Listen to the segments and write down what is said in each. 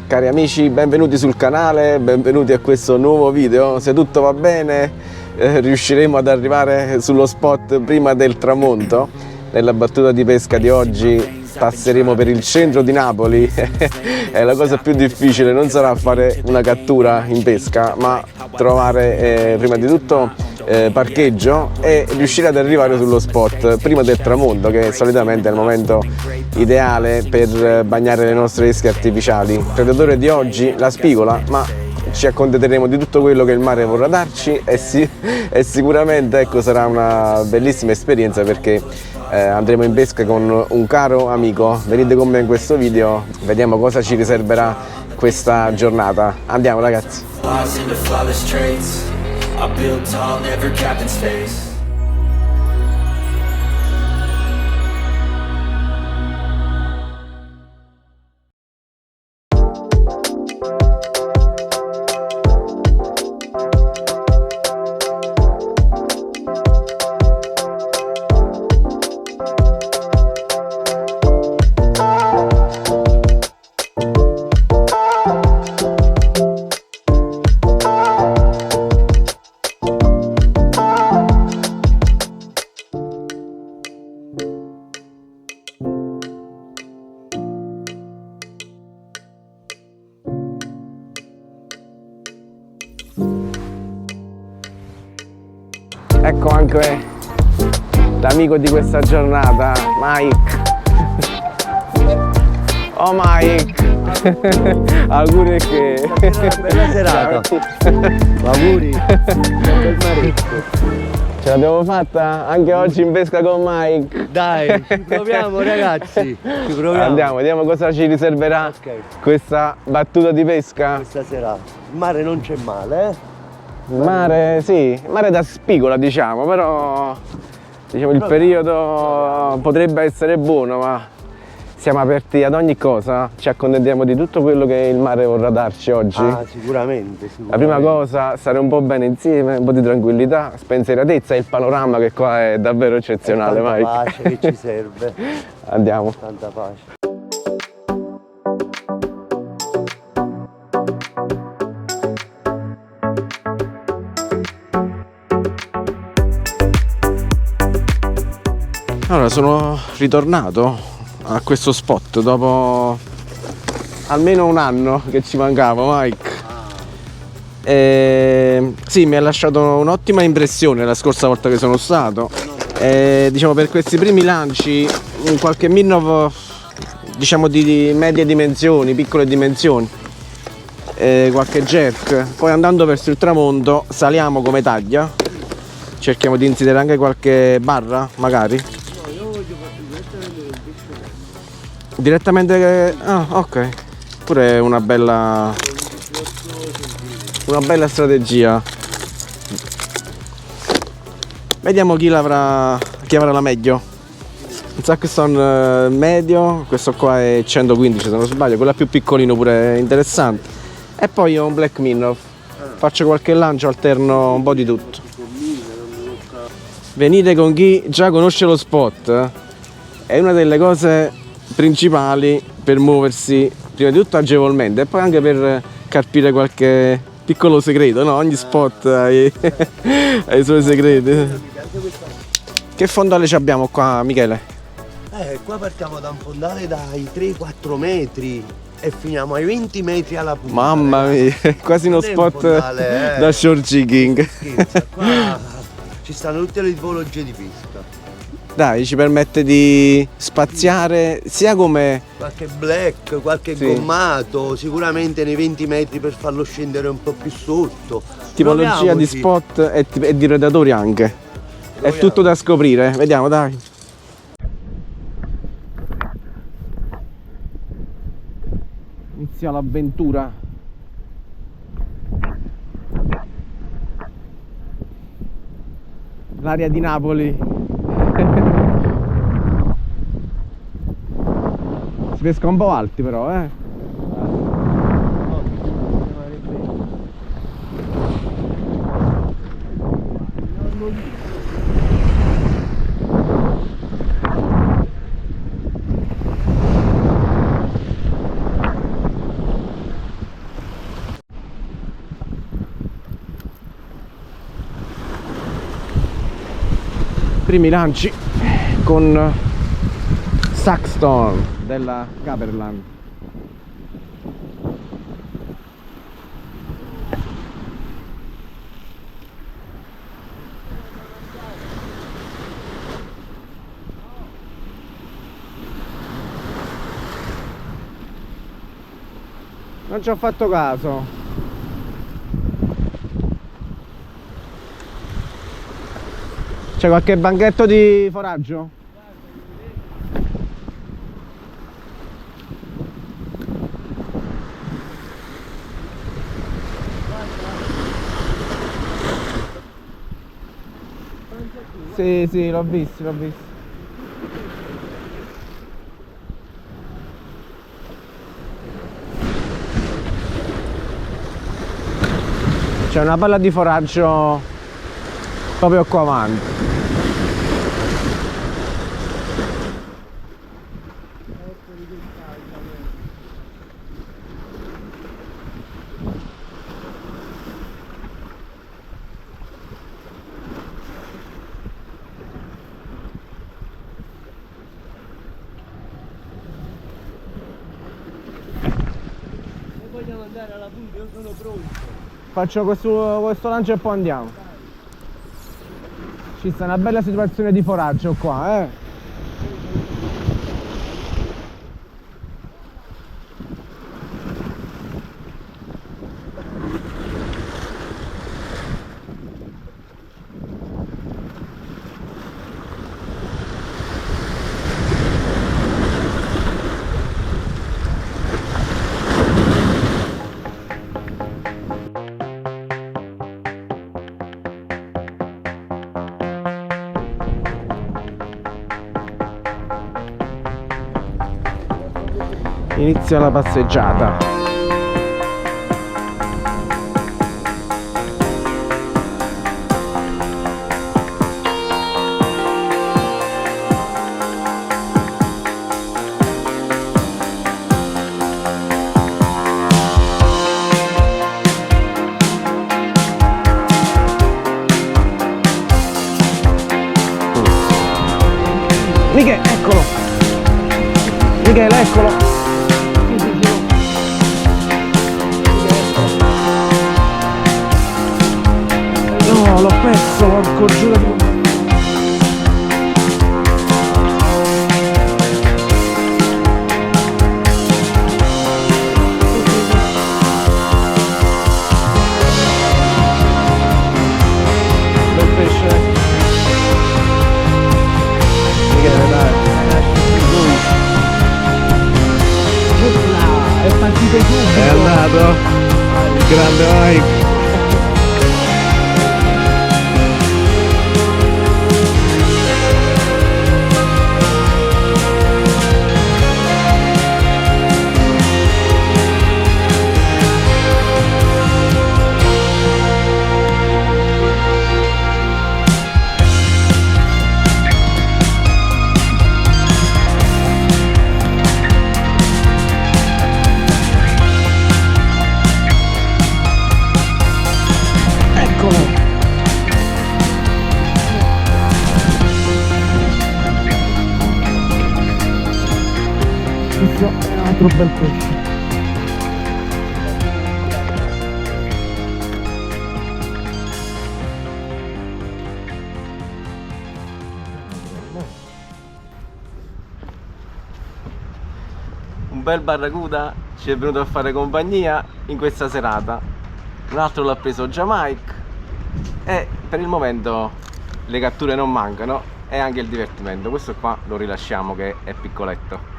Cari amici, benvenuti sul canale, benvenuti a questo nuovo video. Se tutto va bene riusciremo ad arrivare sullo spot prima del tramonto. Nella battuta di pesca di oggi passeremo per il centro di Napoli e la cosa più difficile non sarà fare una cattura in pesca, ma trovare prima di tutto parcheggio e riuscire ad arrivare sullo spot prima del tramonto, che solitamente è il momento ideale per bagnare le nostre esche artificiali. Il predatore di oggi, la spigola, ma ci accontenteremo di tutto quello che il mare vorrà darci e sicuramente ecco, sarà una bellissima esperienza, perché andremo in pesca con un caro amico. Venite con me in questo video, vediamo cosa ci riserverà questa giornata. Andiamo ragazzi! I build tall, never capped in space. Ecco anche l'amico di questa giornata, Mike. Oh Mike, auguri che... Bella serata. Auguri. Ce l'abbiamo fatta anche oggi in pesca con Mike. Dai, ci proviamo ragazzi. Ci proviamo. Andiamo, vediamo cosa ci riserverà questa battuta di pesca. Questa serata. Il mare non c'è male, Mare, sì, mare da spigola diciamo, però diciamo il periodo potrebbe essere buono, ma siamo aperti ad ogni cosa, ci accontentiamo di tutto quello che il mare vorrà darci oggi. Ah, sicuramente. La prima cosa, stare un po' bene insieme, un po' di tranquillità, spensieratezza e il panorama che qua è davvero eccezionale, Mike. Tanta pace che ci serve. Andiamo. Tanta pace. Allora, sono ritornato a questo spot dopo almeno un anno che ci mancava, Mike. Sì, mi ha lasciato un'ottima impressione la scorsa volta che sono stato. Diciamo per questi primi lanci, qualche minnow diciamo di medie dimensioni, piccole dimensioni, qualche jerk. Poi andando verso il tramonto saliamo come taglia, cerchiamo di inserire anche qualche barra magari. Direttamente, ah ok, pure una bella strategia. Vediamo chi avrà la meglio. Il Saxon medio, questo qua è 115 se non sbaglio, quello più piccolino pure è interessante. E poi ho un black minnow, faccio qualche lancio, alterno un po' di tutto. Venire con chi già conosce lo spot è una delle cose principali per muoversi prima di tutto agevolmente e poi anche per capire qualche piccolo segreto, no? Ogni spot ha i suoi segreti. Che fondale ci abbiamo qua, Michele? Qua partiamo da un fondale dai 3-4 metri e finiamo ai 20 metri alla punta. Mamma mia, quasi uno spot fondale, da short jigging. Qua ci stanno tutte le tipologie di pesca. Dai, ci permette di spaziare sia come... Qualche black, qualche gommato, sicuramente nei 20 metri per farlo scendere un po' più sotto. Tipologia di spot e di predatori anche. È tutto da scoprire, vediamo dai. Inizia l'avventura. L'aria di Napoli. Si pesca un po' alti però, primi lanci con Saxton della Caperland. Non ci ho fatto caso. C'è qualche banchetto di foraggio? Sì, sì, l'ho visto, l'ho visto. C'è una palla di foraggio proprio qua avanti. Vogliamo andare alla punta, io sono pronto. Faccio questo lancio e poi andiamo. Ci sta una bella situazione di foraggio qua, eh. Inizia la passeggiata. Michele, eccolo! Michele, eccolo! No, l'ho perso, porco giuro di... Bel pesce. Michele, dai. È partito subito. È andato. Il grande Mike. È un altro bel pesce. Un bel barracuda ci è venuto a fare compagnia in questa serata. Un altro l'ha preso già Mike. E per il momento le catture non mancano e anche il divertimento. Questo qua lo rilasciamo che è piccoletto.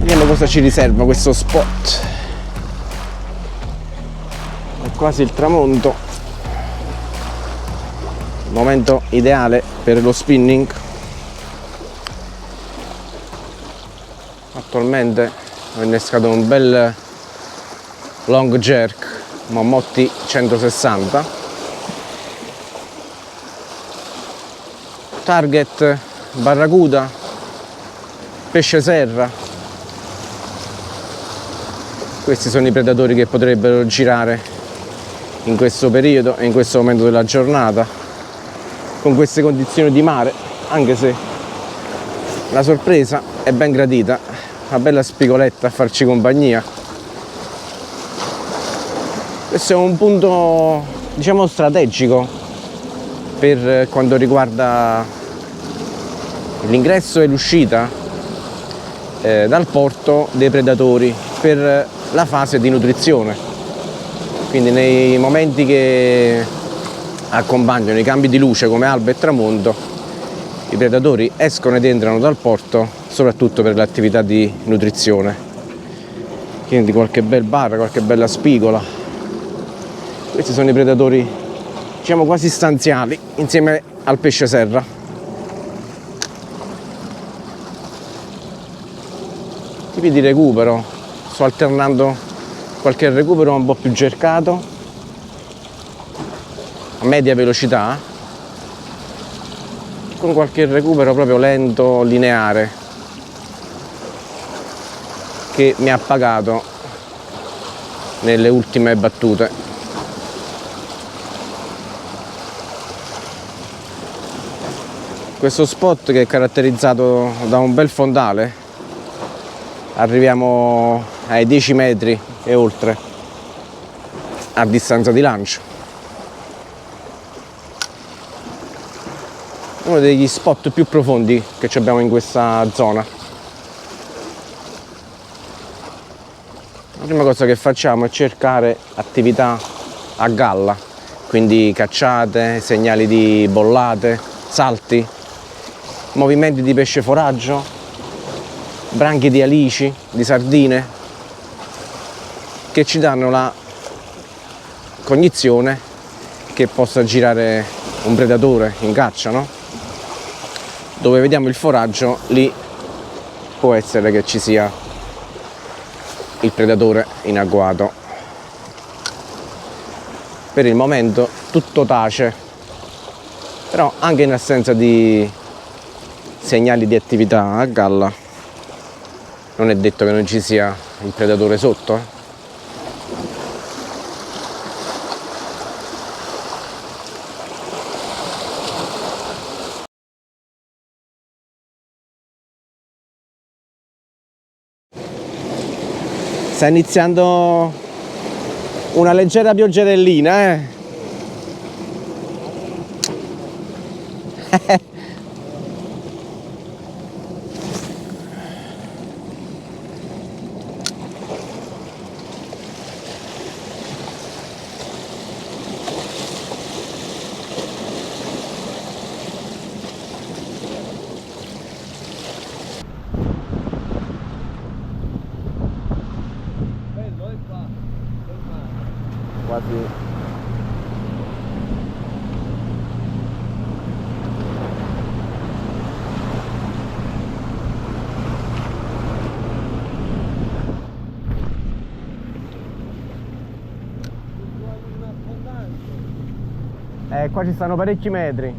Vediamo cosa ci riserva questo spot. È quasi il tramonto. Momento ideale per lo spinning. attualmente ho innescato un bel long jerk Momotti 160, target barracuda, pesce serra. Questi sono i predatori che potrebbero girare in questo periodo e in questo momento della giornata con queste condizioni di mare, anche se la sorpresa è ben gradita, una bella spigoletta a farci compagnia. Questo è un punto, diciamo, strategico per quanto riguarda l'ingresso e l'uscita dal porto dei predatori per la fase di nutrizione. Quindi nei momenti che accompagnano i cambi di luce come alba e tramonto, i predatori escono ed entrano dal porto soprattutto per l'attività di nutrizione. Quindi qualche bel bar, qualche bella spigola. Questi sono i predatori, diciamo, quasi stanziali insieme al pesce serra. Tipi di recupero, sto alternando qualche recupero un po' più cercato, a media velocità, con qualche recupero proprio lento, lineare, che mi ha pagato nelle ultime battute. Questo spot che è caratterizzato da un bel fondale, arriviamo ai 10 metri e oltre a distanza di lancio. Uno degli spot più profondi che abbiamo in questa zona. La prima cosa che facciamo è cercare attività a galla, quindi cacciate, segnali di bollate, salti, movimenti di pesce foraggio, branchi di alici, di sardine, che ci danno la cognizione che possa girare un predatore in caccia, no? Dove vediamo il foraggio, lì può essere che ci sia il predatore in agguato. Per il momento tutto tace, però anche in assenza di segnali di attività a galla non è detto che non ci sia il predatore sotto. Sta iniziando una leggera pioggerellina, Quasi. Qua ci stanno parecchi metri.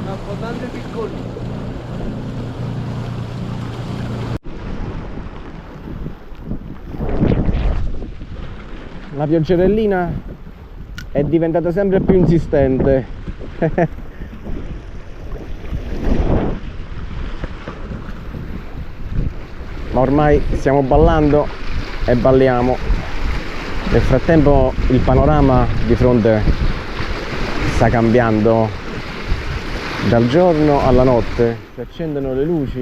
Un abbondante piccolino. La pioggerellina è diventata sempre più insistente. Ma ormai stiamo ballando e balliamo. Nel frattempo il panorama di fronte sta cambiando dal giorno alla notte, si accendono le luci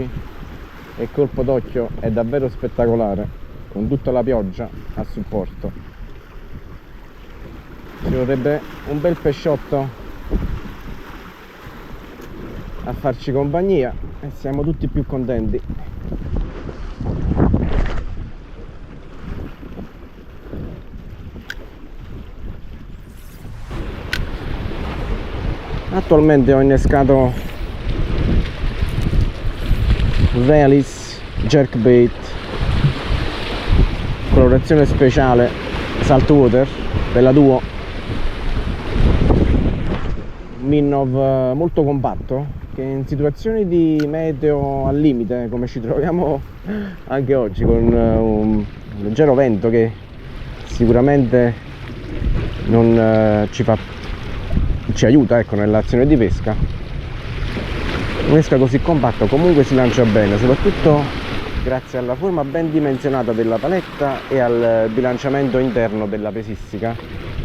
e il colpo d'occhio è davvero spettacolare, con tutta la pioggia a supporto. Ci vorrebbe un bel pesciotto a farci compagnia e siamo tutti più contenti. Attualmente ho innescato Realis Jerkbait, colorazione speciale Saltwater della Duo, Minnov molto compatto, che in situazioni di meteo al limite come ci troviamo anche oggi, con un leggero vento che sicuramente non ci aiuta, ecco, nell'azione di pesca, un'esca così compatta comunque si lancia bene, soprattutto grazie alla forma ben dimensionata della paletta e al bilanciamento interno della pesistica,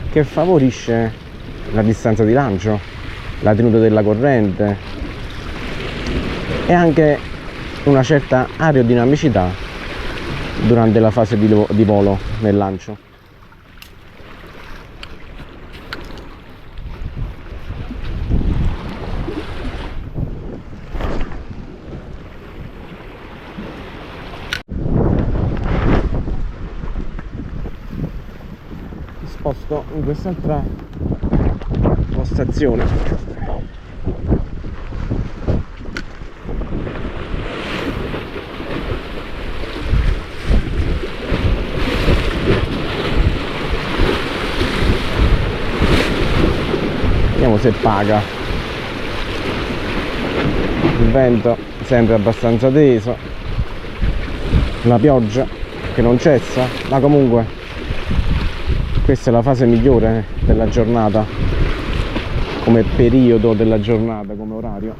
che favorisce la distanza di lancio, la tenuta della corrente e anche una certa aerodinamicità durante la fase di volo nel lancio. Sposto in quest'altra postazione. Vediamo se paga. Il vento sempre abbastanza teso, la pioggia che non cessa, ma comunque questa è la fase migliore della giornata, come periodo della giornata, come orario,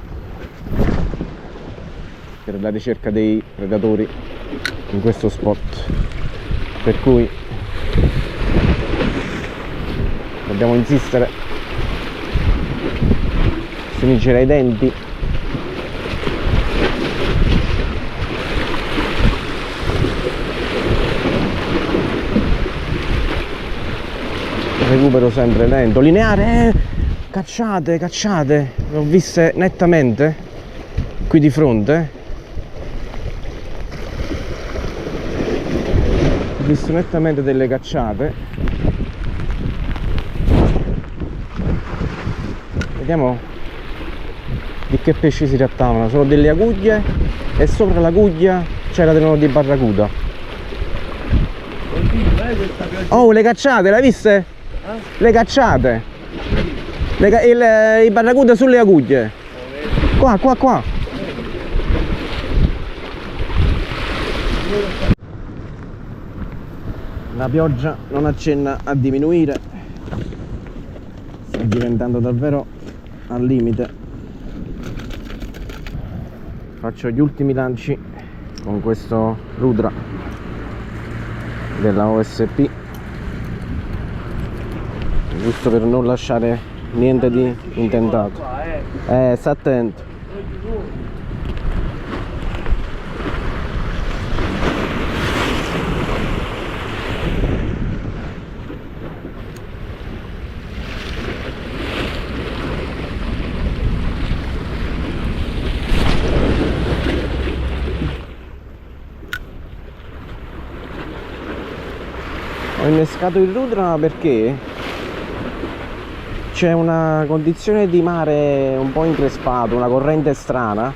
per la ricerca dei predatori in questo spot, per cui dobbiamo insistere, stringere i denti . Recupero sempre lento, lineare, cacciate, le ho viste nettamente qui di fronte, ho visto nettamente delle cacciate. Vediamo di che pesci si trattavano. Sono delle aguglie e sopra l'aguglia c'era del nuovo di barracuda. Oh, le cacciate, le viste? Le cacciate, i barracuda sulle aguglie, qua. La pioggia non accenna a diminuire, sta diventando davvero al limite. Faccio gli ultimi lanci con questo Rudra della OSP, giusto per non lasciare niente di intentato. Sta attento. Ho innescato il Rudra perché c'è una condizione di mare un po' increspato, una corrente strana,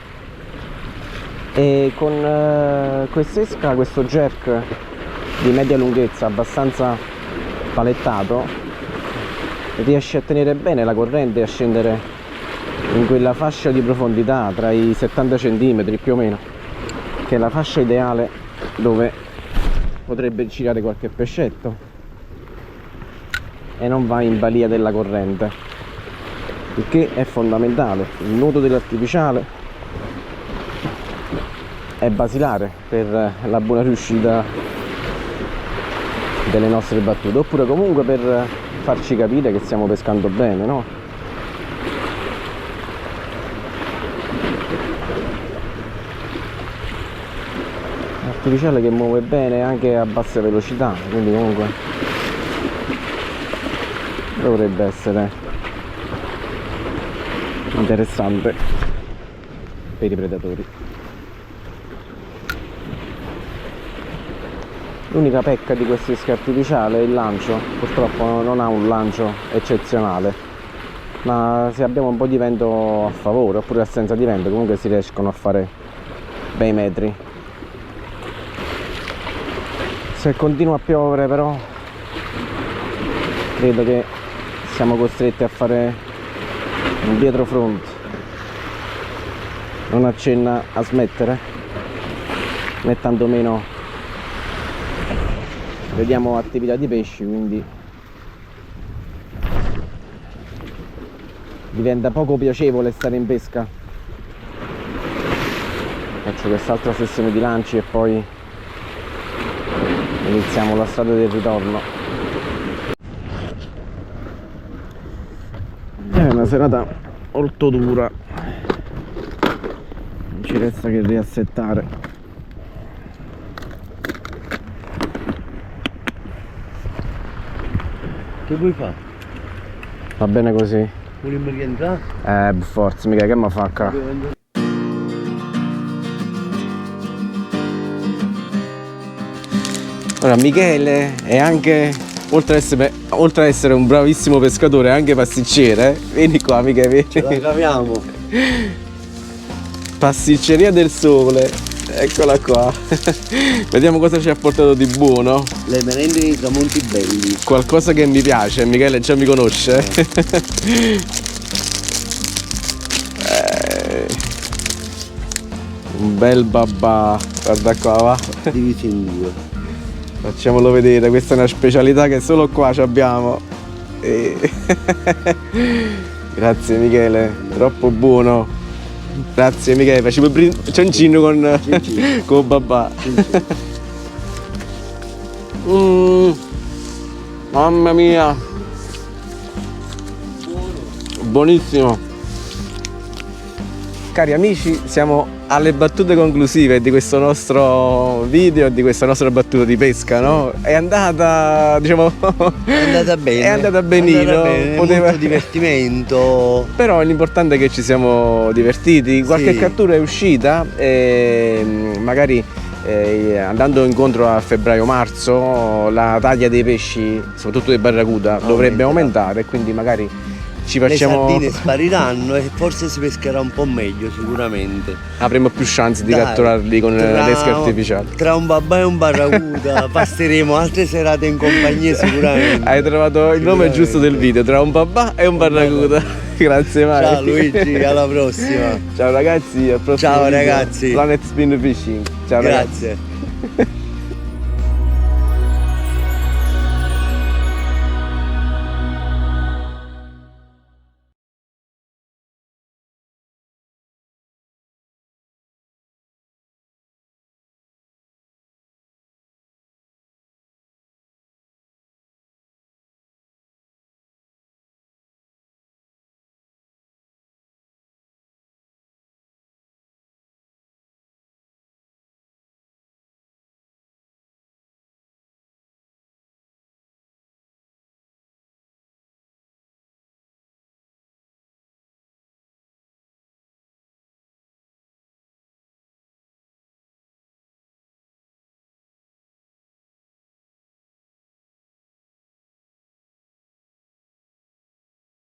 e con quest'esca, questo jerk di media lunghezza abbastanza palettato, riesce a tenere bene la corrente e a scendere in quella fascia di profondità tra i 70 cm più o meno, che è la fascia ideale dove potrebbe girare qualche pescetto e non va in balia della corrente, il che è fondamentale. Il nudo dell'artificiale è basilare per la buona riuscita delle nostre battute, oppure comunque per farci capire che stiamo pescando bene, no? L'artificiale che muove bene anche a basse velocità, quindi comunque dovrebbe essere interessante per i predatori. L'unica pecca di quest'esca artificiale è il lancio. Purtroppo non ha un lancio eccezionale, ma se abbiamo un po' di vento a favore oppure assenza di vento comunque si riescono a fare bei metri. Se continua a piovere però credo che siamo costretti a fare un dietrofront. Non accenna a smettere, né tantomeno vediamo attività di pesci, quindi diventa poco piacevole stare in pesca. Faccio quest'altra sessione di lanci e poi iniziamo la strada del ritorno. È una serata molto dura, non ci resta che riassettare. Che vuoi fare? Va bene così? Vogliamo rientrare? Per forza, mica che mi fa qua? Ora Michele è anche, oltre ad essere un bravissimo pescatore, è anche pasticcere. Vieni qua Michele, Ce la caviamo. Pasticceria del Sole, eccola qua. Vediamo cosa ci ha portato di buono. Le merende dei tramonti belli. Qualcosa che mi piace, Michele già mi conosce. Un bel babà, guarda qua, va. Divisi in due. Facciamolo vedere, questa è una specialità che solo qua ci abbiamo. Grazie Michele, troppo buono. Grazie Michele, facciamo il cioncino con babà. Mamma mia, buonissimo. Cari amici, siamo alle battute conclusive di questo nostro video, di questa nostra battuta di pesca, no? È andata, diciamo, È andata bene. È andata benino, Poteva... molto divertimento. Però l'importante è che ci siamo divertiti, qualche Sì. cattura è uscita e magari andando incontro a febbraio-marzo la taglia dei pesci, soprattutto dei barracuda, dovrebbe aumentare, quindi magari ci facciamo... Le sardine spariranno e forse si pescherà un po' meglio sicuramente. avremo più chance di Dai, catturarli con l'esca artificiale. Tra un babà e un barracuda passeremo altre serate in compagnia sicuramente. Hai trovato il nome giusto del video, tra un babà e un barracuda. Grazie Mario. Ciao Luigi, alla prossima. Ciao ragazzi, al prossimo Ciao video. ragazzi. Planet Spin Fishing. Ciao Grazie. ragazzi.